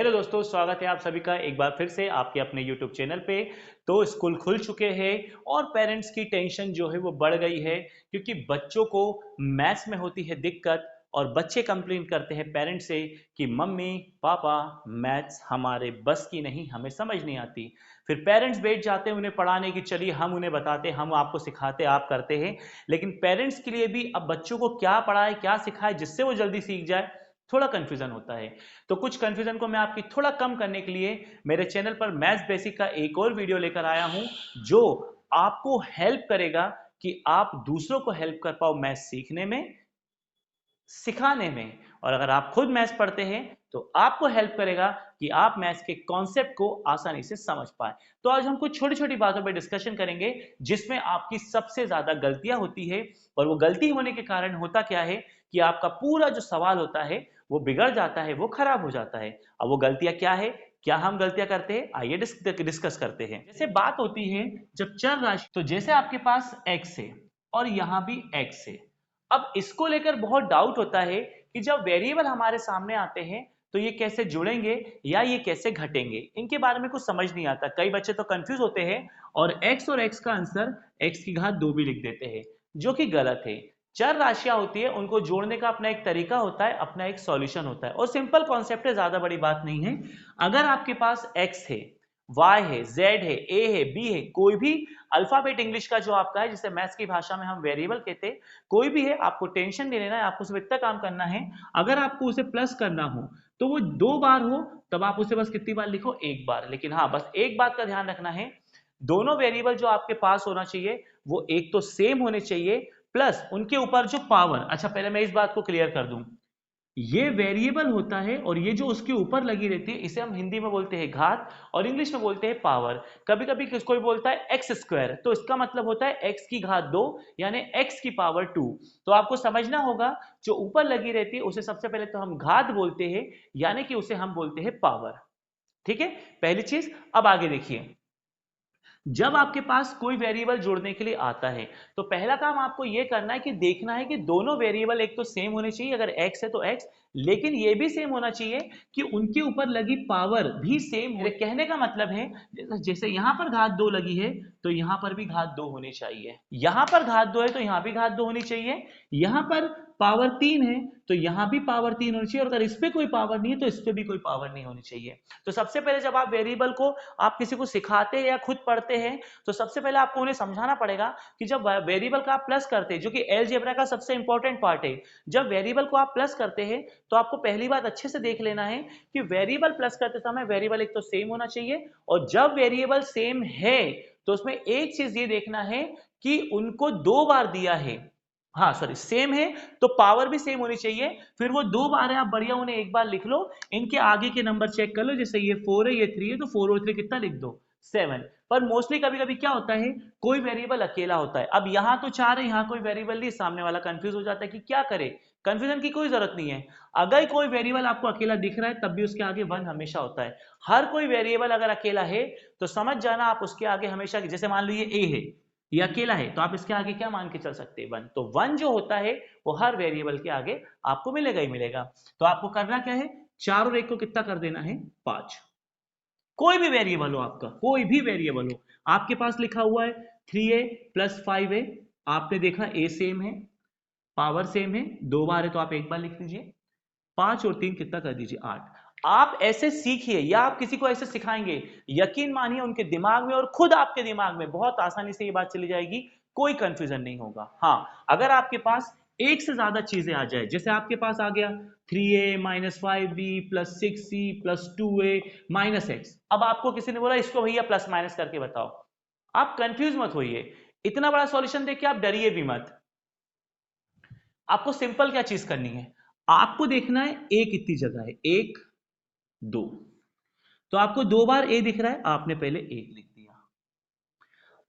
Hello दोस्तों, स्वागत है आप सभी का एक बार फिर से आपके अपने YouTube चैनल पे। तो स्कूल खुल चुके हैं और पेरेंट्स की टेंशन जो है वो बढ़ गई है, क्योंकि बच्चों को मैथ्स में होती है दिक्कत और बच्चे कंप्लेन करते हैं पेरेंट्स से कि मम्मी पापा मैथ्स हमारे बस की नहीं, हमें समझ नहीं आती। फिर पेरेंट्स बैठ जाते हैं उन्हें पढ़ाने की, चलिए हम उन्हें बताते, हम आपको सिखाते, आप करते हैं। लेकिन पेरेंट्स के लिए भी अब बच्चों को क्या पढ़ाए क्या सिखाए जिससे वो जल्दी सीख जाए, थोड़ा कंफ्यूजन होता है। तो कुछ कंफ्यूजन को मैं आपकी थोड़ा कम करने के लिए मेरे चैनल पर मैथ्स बेसिक का एक और वीडियो लेकर आया हूं, जो आपको हेल्प करेगा कि आप दूसरों को हेल्प कर पाओ मैथ्स सीखने में, सिखाने में। और अगर आप खुद मैथ्स पढ़ते हैं तो आपको हेल्प करेगा कि आप मैथ्स के कॉन्सेप्ट को आसानी से समझ पाए। तो आज हम कुछ छोटी छोटी बातों पर डिस्कशन करेंगे जिसमें आपकी सबसे ज्यादा गलतियां होती है। और वो गलती होने के कारण होता क्या है कि आपका पूरा जो सवाल होता है वो बिगड़ जाता है, वो खराब हो जाता है। अब वो गलतियां क्या है, क्या हम गलतियां करते हैं, आइए डिस्कस करते हैं। जैसे बात होती है जब चर राशि, तो जैसे आपके पास x है और यहां भी x है। अब इसको लेकर बहुत डाउट होता है कि जब वेरिएबल हमारे सामने आते हैं तो ये कैसे जुड़ेंगे या ये कैसे घटेंगे, इनके बारे में कुछ समझ नहीं आता। कई बच्चे तो कंफ्यूज होते हैं और x का आंसर x की घात 2 भी लिख देते हैं, जो कि गलत है। चर राशियां होती है, उनको जोड़ने का अपना एक तरीका होता है, अपना एक सॉल्यूशन होता है और सिंपल कॉन्सेप्ट है, ज्यादा बड़ी बात नहीं है। अगर आपके पास x है, y है, z है, a है, b है, कोई भी अल्फाबेट इंग्लिश का जो आपका है, जिसे मैथ्स की भाषा में हम वेरिएबल कहते हैं, कोई भी है, आपको टेंशन नहीं लेना है, आपको सिर्फ इतना काम करना है। अगर आपको उसे प्लस करना हो तो वो 2 बार हो, तब आप उसे बस कितनी बार लिखो, 1 बार। लेकिन हाँ, बस एक बात का ध्यान रखना है, दोनों वेरिएबल जो आपके पास होना चाहिए वो एक तो सेम होने चाहिए, प्लस उनके ऊपर जो पावर। अच्छा, पहले मैं इस बात को क्लियर कर दूं, ये वेरिएबल होता है और ये जो उसके ऊपर लगी रहती है इसे हम हिंदी में बोलते हैं घात और इंग्लिश में बोलते हैं पावर। कभी कभी कोई बोलता है एक्स स्क्वायर, तो इसका मतलब होता है एक्स की घात 2, यानी एक्स की पावर 2। तो आपको समझना होगा, जो ऊपर लगी रहती है उसे सबसे पहले तो हम घात बोलते हैं, यानी कि उसे हम बोलते हैं पावर। ठीक है, पहली चीज। अब आगे देखिए, जब आपके पास कोई वेरिएबल जोड़ने के लिए आता है तो पहला काम आपको यह करना है कि देखना है कि दोनों वेरिएबल एक तो सेम होने चाहिए, अगर x है तो x, लेकिन यह भी सेम होना चाहिए कि उनके ऊपर लगी पावर भी सेम हो। कहने का मतलब है, जैसे यहां पर घात 2 लगी है तो यहां पर भी घात 2 होनी चाहिए, यहां पर घात 2 है तो यहां भी घात 2 होनी चाहिए, यहां पर पावर 3 है तो यहां भी पावर 3 होनी चाहिए, और अगर इस पे कोई पावर नहीं है तो इस पे भी कोई पावर नहीं होनी चाहिए। तो सबसे पहले जब आप वेरिएबल को, आप किसी को सिखाते हैं या खुद पढ़ते हैं, तो सबसे पहले आपको उन्हें समझाना पड़ेगा कि जब वेरिएबल का आप प्लस करते हैं, जो कि अलजेब्रा का सबसे इंपॉर्टेंट पार्ट है, जब वेरिएबल को आप प्लस करते हैं तो आपको पहली बात अच्छे से देख लेना है कि वेरिएबल प्लस करते समय वेरिएबल एक तो सेम होना चाहिए, और जब वेरिएबल सेम है तो उसमें एक चीज ये देखना है कि उनको 2 बार दिया है। हाँ सॉरी, सेम है तो पावर भी सेम होनी चाहिए। फिर वो 2 बार है, आप बढ़िया उन्हें एक बार लिख लो, इनके आगे के नंबर चेक कर लो, जैसे ये 4 है ये 3 है तो 4 और 3 कितना लिख दो, 7। पर मोस्टली कभी कभी क्या होता है, कोई वेरिएबल अकेला होता है। अब यहां तो 4 है, यहां कोई वेरिएबल नहीं, सामने वाला कंफ्यूज हो जाता है कि क्या करे। कंफ्यूजन की कोई जरूरत नहीं है, अगर कोई वेरिएबल आपको अकेला दिख रहा है तब भी उसके आगे 1 हमेशा होता है। हर कोई वेरिएबल अगर अकेला है तो समझ जाना आप उसके आगे हमेशा, जैसे मान लो ये ए है, ये अकेला है तो आप इसके आगे क्या मान के चल सकते हैं, 1। तो 1 जो होता है वो हर वेरिएबल के आगे आपको मिलेगा ही मिलेगा। तो आपको करना क्या है, 4 और 1 को कितना कर देना है, 5। कोई भी वेरिएबल हो आपका, कोई भी वेरिएबल हो, आपके पास लिखा हुआ है 3a प्लस 5a, आपने देखा a सेम है, पावर सेम है, 2 बार है तो आप एक बार लिख लीजिए, 5 और 3 कितना कर दीजिए, 8। आप ऐसे सीखिए या आप किसी को ऐसे सिखाएंगे, यकीन मानिए उनके दिमाग में और खुद आपके दिमाग में बहुत आसानी से ये बात चली जाएगी, कोई कंफ्यूजन नहीं होगा। हाँ, अगर आपके पास एक से ज्यादा चीजें आ जाए, जैसे आपके पास आ गया 3a minus 5b plus 6c plus 2a minus x, अब आपको किसी ने बोला इसको भैया प्लस माइनस करके बताओ, आप कंफ्यूज मत होइए, इतना बड़ा सॉल्यूशन देख के आप डरिए भी मत। आपको सिंपल क्या चीज करनी है, आपको देखना है ए कितनी जगह है, 1 2, तो आपको 2 बार ए दिख रहा है, आपने पहले 1 लिख दिया।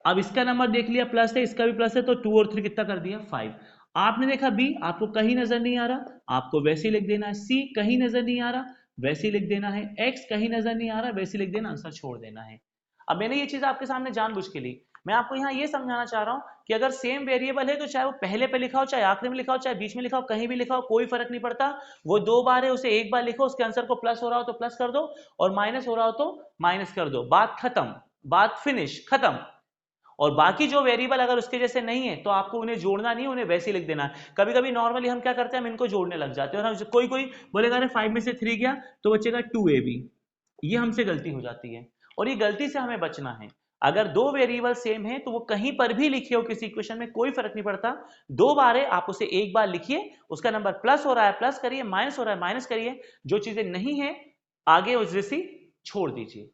अब इसका नंबर देख लिया प्लस है, इसका भी प्लस है, तो 2 और 3 कितना कर दिया, 5। आपने देखा बी आपको कहीं नजर नहीं आ रहा, आपको वैसे ही लिख देना है, सी कहीं नजर नहीं आ रहा वैसे ही लिख देना है, एक्स कहीं नजर नहीं आ रहा वैसे ही लिख देना, आंसर छोड़ देना है। अब मैंने ये चीज आपके सामने जानबूझ के ली, मैं आपको यहाँ ये समझाना चाह रहा हूँ कि अगर सेम वेरिएबल है तो चाहे वो पहले पे लिखा हो, चाहे आखिरी में लिखा हो, चाहे बीच में लिखा हो, कहीं भी लिखा हो, कोई फर्क नहीं पड़ता। वो 2 बार है, उसे 1 बार लिखो, उसके आंसर को प्लस हो रहा हो तो प्लस कर दो और माइनस हो रहा हो तो माइनस कर दो, बात खत्म, बात फिनिश, खत्म। और बाकी जो वेरिएबल अगर उसके जैसे नहीं है तो आपको उन्हें जोड़ना नहीं, उन्हें वैसे ही लिख देना है। कभी कभी नॉर्मली हम क्या करते हैं, हम इनको जोड़ने लग जाते हैं और हम कोई कोई बोलेगा अरे 5 में से 3 गया तो बचेगा 2ab। ये हमसे गलती हो जाती है और ये गलती से हमें बचना है। अगर दो वेरिएबल सेम है तो वो कहीं पर भी लिखे हो किसी इक्वेशन में, कोई फर्क नहीं पड़ता। 2 बार है, आप उसे 1 बार लिखिए, उसका नंबर प्लस हो रहा है प्लस करिए, माइनस हो रहा है माइनस करिए, जो चीजें नहीं है आगे उस जैसी छोड़ दीजिए।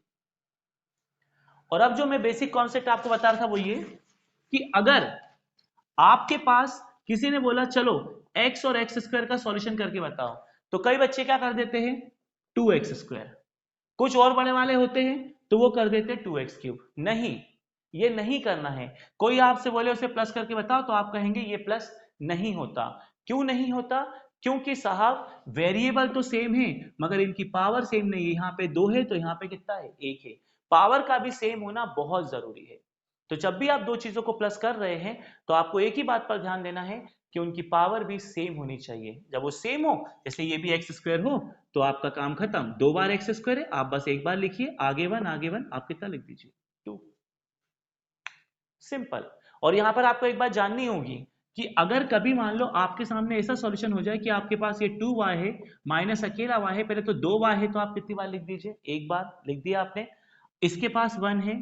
और अब जो मैं बेसिक कॉन्सेप्ट आपको बता रहा था वो ये कि अगर आपके पास किसी ने बोला चलो x और एक्स स्क्वायर का सॉल्यूशन करके बताओ, तो कई बच्चे क्या कर देते हैं 2x²। कुछ और बड़े वाले होते हैं तो वो कर देते हैं 2x³। नहीं, ये नहीं करना है। कोई आपसे बोले उसे प्लस करके बताओ तो आप कहेंगे ये प्लस नहीं होता। क्यों नहीं होता? क्योंकि साहब वेरिएबल तो सेम है मगर इनकी पावर सेम नहीं है। यहाँ पे 2 है तो यहाँ पे कितना है, 1 है। पावर का भी सेम होना बहुत जरूरी है। तो जब भी आप दो चीजों को प्लस कर रहे हैं तो आपको एक ही बात पर ध्यान देना है कि उनकी पावर भी सेम होनी चाहिए। जब वो सेम हो, जैसे ये भी x² हो, तो आपका काम खत्म। 2 बार x² है, आप बस 1 बार लिखिए, आगे 1 आगे 1, आप कितना लिख दीजिए 2। सिंपल। और यहां पर आपको एक बात जाननी होगी कि अगर कभी मान लो आपके सामने ऐसा सॉल्यूशन हो जाए कि आपके पास ये 2y है माइनस अकेला y है, पहले तो 2y है तो आप कितनी बार लिख दीजिए, 1 बार लिख दिया आपने। इसके पास 1 है,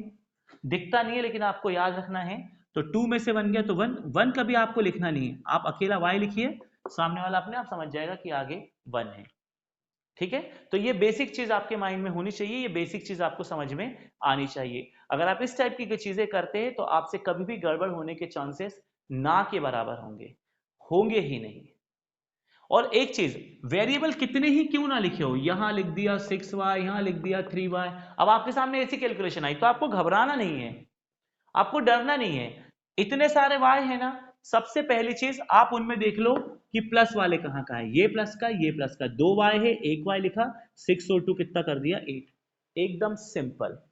दिखता नहीं है लेकिन आपको याद रखना है, तो 2 में से 1 गया तो 1, 1 कभी आपको लिखना नहीं है, आप अकेला y लिखिए, सामने वाला अपने आप समझ जाएगा कि आगे 1 है। ठीक है, तो ये बेसिक चीज आपके माइंड में होनी चाहिए, ये बेसिक चीज आपको समझ में आनी चाहिए। अगर आप इस टाइप की चीजें करते हैं तो आपसे कभी भी गड़बड़ होने के चांसेस ना के बराबर होंगे, होंगे ही नहीं। और एक चीज, वेरिएबल कितने ही क्यों ना लिखे हो, यहां लिख दिया 6y, यहां लिख दिया 3y, अब आपके सामने ऐसी कैलकुलेशन आई तो आपको घबराना नहीं है, आपको डरना नहीं है। इतने सारे y है ना, सबसे पहली चीज आप उनमें देख लो कि प्लस वाले कहां का है, ये प्लस का ये प्लस का, 2y है 1y लिखा, 6 और 2 कितना कर दिया 8, एकदम सिंपल।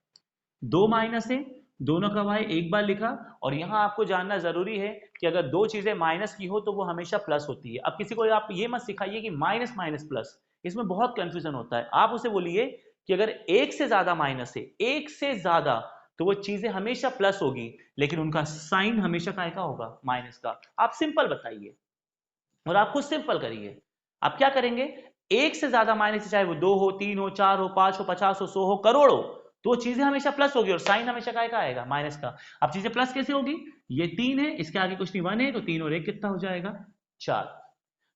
2 माइनस है, दोनों का y एक बार लिखा। और यहां आपको जानना जरूरी है कि अगर दो चीजें माइनस की हो तो वो हमेशा प्लस होती है। अब किसी को आप ये मत सिखाइए कि माइनस माइनस प्लस, इसमें बहुत कंफ्यूजन होता है। आप उसे बोलिए कि अगर एक से ज्यादा माइनस है, एक से ज्यादा, तो वो चीजें हमेशा प्लस होगी लेकिन उनका साइन हमेशा काय का होगा, माइनस का। आप सिंपल बताइए और आप खुद सिंपल करिए। आप क्या करेंगे, एक से ज्यादा माइनस, चाहे वो 2 हो 3 हो 4 हो 5 हो 50 हो 100 हो करोड़ हो, तो वो चीजें हमेशा प्लस होगी और साइन हमेशा काय का आएगा, माइनस का। अब चीजें प्लस कैसे होगी, ये 3 है, इसके आगे कुछ नहीं, 1 है, तो 3 और 1 कितना हो जाएगा 4।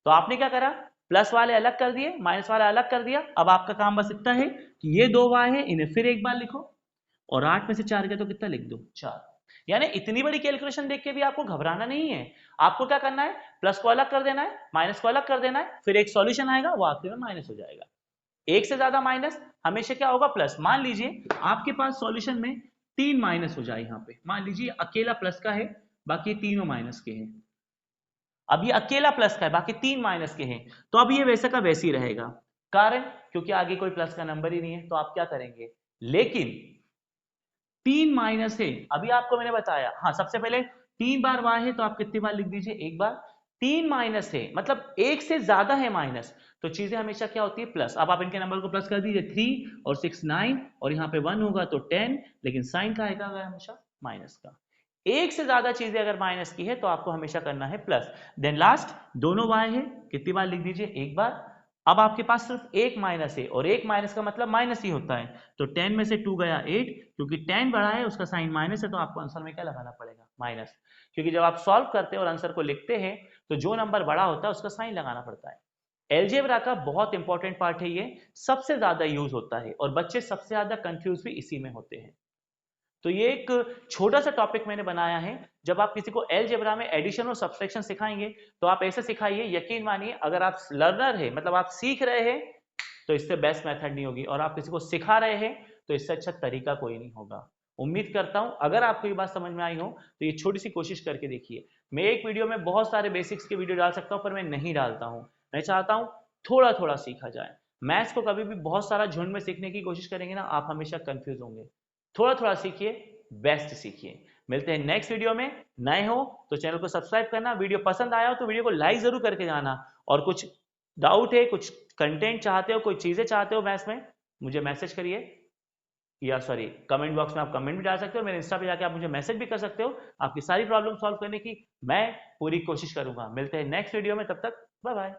तो आपने क्या करा, प्लस वाले अलग कर दिए, माइनस वाले अलग कर दिया। अब आपका काम बस इतना है कि ये 2 y है, इन्हें फिर एक बार लिखो और 8 में से 4 गया तो कितना लिख दो 4। यानी इतनी बड़ी कैलकुलेशन देख के भी आपको घबराना नहीं है। आपको क्या करना है, प्लस को अलग कर देना है, माइनस को अलग कर देना है, फिर एक सॉल्यूशन आएगा वो आखिर में माइनस हो जाएगा। एक से ज्यादा माइनस हमेशा क्या होगा, प्लस। मान लीजिए आपके पास सॉल्यूशन में 3 माइनस हो जाए, यहां पे मान लीजिए अकेला प्लस का है बाकी तीनों माइनस के हैं। अब ये अकेला प्लस का है बाकी 3 माइनस के हैं, तो अब ये वैसे का वैसे ही रहेगा। कारण, क्योंकि आगे कोई प्लस का नंबर ही नहीं है, तो आप क्या करेंगे। लेकिन 3 माइनस है, अभी आपको मैंने बताया, हाँ सबसे पहले 3 बार y है तो आप कितनी बार लिख दीजिए, एक बार। 3 माइनस है मतलब एक से ज्यादा है माइनस, तो चीजें हमेशा क्या होती है, प्लस। अब आप इनके नंबर को प्लस कर दीजिए, 3 और 6 9, और यहाँ पे 1 होगा तो 10, लेकिन साइन का आएगा हमेशा माइनस का। एक से ज्यादा चीजें अगर माइनस की है तो आपको हमेशा करना है प्लस। देन लास्ट, दोनों y है, कितनी बार लिख दीजिए, एक बार। अब आपके पास सिर्फ एक माइनस है और एक माइनस का मतलब माइनस ही होता है, तो 10 में से 2 गया 8, क्योंकि 10 बड़ा है उसका साइन माइनस है, तो आपको आंसर में क्या लगाना पड़ेगा, माइनस। क्योंकि जब आप सॉल्व करते हैं और आंसर को लिखते हैं तो जो नंबर बड़ा होता है उसका साइन लगाना पड़ता है। एलजेब्रा का बहुत इंपॉर्टेंट पार्ट है ये, सबसे ज्यादा यूज होता है और बच्चे सबसे ज्यादा कंफ्यूज भी इसी में होते हैं। तो ये एक छोटा सा टॉपिक मैंने बनाया है। जब आप किसी को अलजेब्रा में एडिशन और सब्सट्रैक्शन सिखाएंगे तो आप ऐसे सिखाइए, यकीन मानिए अगर आप लर्नर है, मतलब आप सीख रहे हैं, तो इससे बेस्ट मेथड नहीं होगी, और आप किसी को सिखा रहे हैं तो इससे अच्छा तरीका कोई नहीं होगा। उम्मीद करता हूं अगर आपको ये बात समझ में आई हो तो ये छोटी सी कोशिश करके देखिए। मैं एक वीडियो में बहुत सारे बेसिक्स के वीडियो डाल सकता हूं पर मैं नहीं डालता हूं। मैं चाहता हूं थोड़ा थोड़ा सीखा जाए। मैथ्स को कभी भी बहुत सारा झुंड में सीखने की कोशिश करेंगे ना, आप हमेशा कंफ्यूज होंगे। थोड़ा थोड़ा सीखिए, बेस्ट सीखिए। मिलते हैं नेक्स्ट वीडियो में। नए हो तो चैनल को सब्सक्राइब करना, वीडियो पसंद आया हो तो वीडियो को लाइक जरूर करके जाना, और कुछ डाउट है, कुछ कंटेंट चाहते हो, कोई चीजें चाहते हो मैथ्स में, मुझे मैसेज करिए, या सॉरी कमेंट बॉक्स में आप कमेंट भी डाल सकते हो, मेरे इंस्टा पे जाके आप मुझे मैसेज भी कर सकते हो। आपकी सारी प्रॉब्लम सॉल्व करने की मैं पूरी कोशिश करूंगा। मिलते हैं नेक्स्ट वीडियो में, तब तक बाय बाय।